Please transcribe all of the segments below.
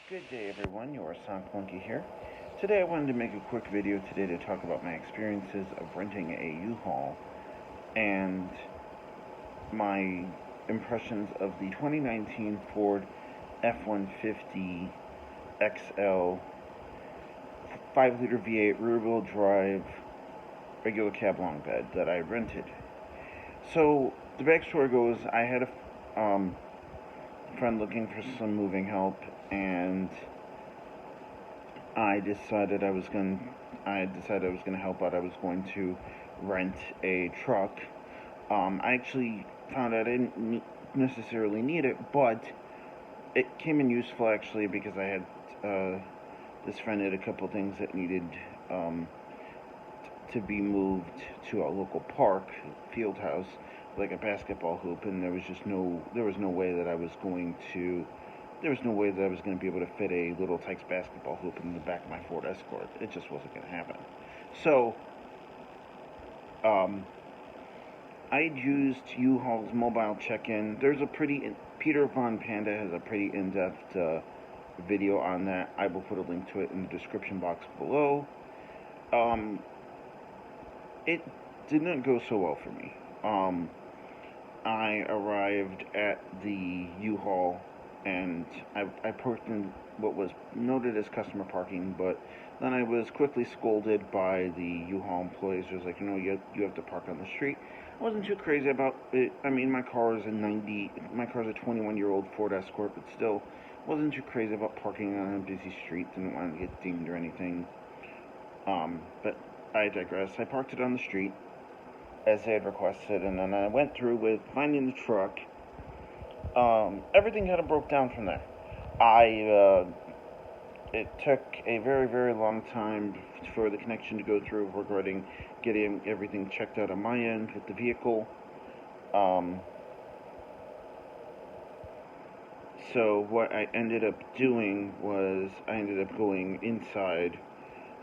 Good day everyone, your Sonic Monkey here. Today I wanted to make a quick video today to talk about my experiences of renting a U-Haul and my impressions of the 2019 Ford F150 XL 5-liter V8 rear-wheel drive regular cab long bed that I rented. So the backstory goes, I had a friend looking for some moving help, and I decided I was going to help out. I was going to rent a truck. I actually found out I didn't necessarily need it, but it came in useful actually because I had this friend had a couple things that needed to be moved to a local park, field house, like a basketball hoop, and there was no way that I was going to be able to fit a Little Tykes basketball hoop in the back of my Ford Escort. It just wasn't going to happen. So, I used U-Haul's mobile check-in. Peter Von Panda has a pretty in-depth video on that. I will put a link to it in the description box below. It did not go so well for me. I arrived at the U-Haul and I parked in what was noted as customer parking, but then I was quickly scolded by the U-Haul employees. It was like, you have to park on the street. I wasn't too crazy about it. I mean, my car is a 21-year-old Ford Escort, but still wasn't too crazy about parking on a busy street. Didn't want to get dinged or anything. But I digress. I parked it on the street as they had requested, and then I went through with finding the truck. Everything kind of broke down from there. It took a very, very long time for the connection to go through regarding getting everything checked out on my end with the vehicle. So what I ended up doing was I ended up going inside,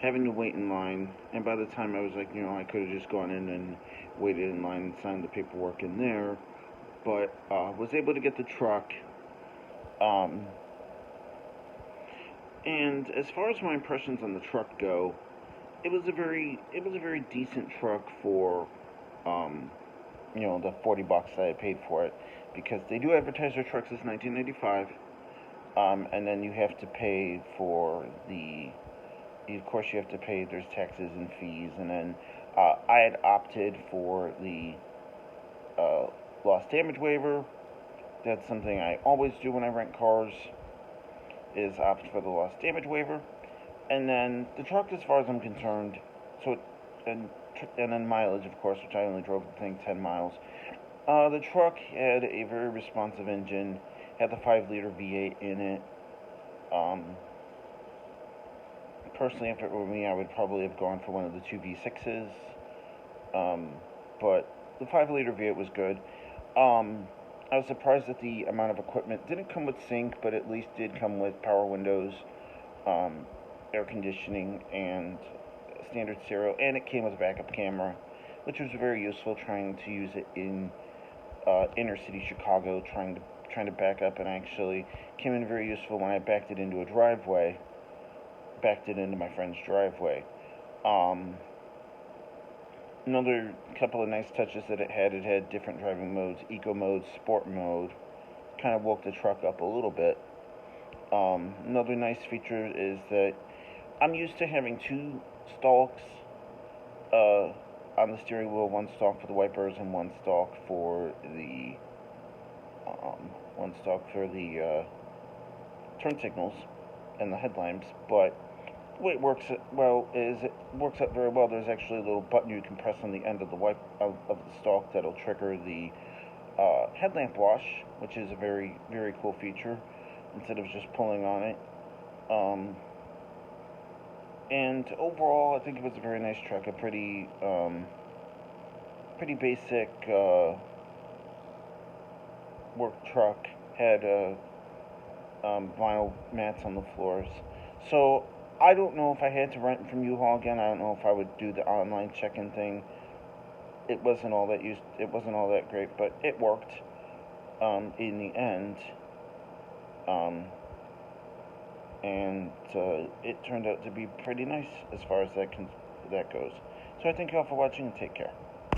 having to wait in line, and by the time I was like, I could have just gone in and waited in line and signed the paperwork in there, but was able to get the truck. And as far as my impressions on the truck go, it was a very decent truck for the $40 that I paid for it, because they do advertise their trucks as 1995, and then you have to pay for of course you have to pay, there's taxes and fees, and then I had opted for the loss damage waiver. That's something I always do when I rent cars, is opt for the loss damage waiver. And then the truck, as far as I'm concerned, and then mileage, of course, which I only drove the thing 10 miles. The truck had a very responsive engine, had the 5-liter V8 in it. Personally, if it were me, I would probably have gone for one of the 2 V6s. But the 5-liter V8 was good. I was surprised that the amount of equipment didn't come with sync, but at least did come with power windows, air conditioning, and standard stereo, and it came with a backup camera, which was very useful trying to use it in inner city Chicago, trying to back up, and actually came in very useful when I backed it into my friend's driveway. Another couple of nice touches that it had different driving modes, eco mode, sport mode, kind of woke the truck up a little bit. Another nice feature is that I'm used to having 2 stalks on the steering wheel, 1 stalk for the wipers and 1 stalk for the turn signals and the headlamps, but the way it works out very well. There's actually a little button you can press on the end of the stalk that'll trigger the headlamp wash, which is a very, very cool feature, instead of just pulling on it. And overall, I think it was a very nice truck, a pretty basic work truck. Had vinyl mats on the floors. So I don't know if I had to rent from U-Haul again. I don't know if I would do the online check-in thing. It wasn't all that great, but it worked in the end. and it turned out to be pretty nice as far as that goes. So I thank you all for watching, and take care.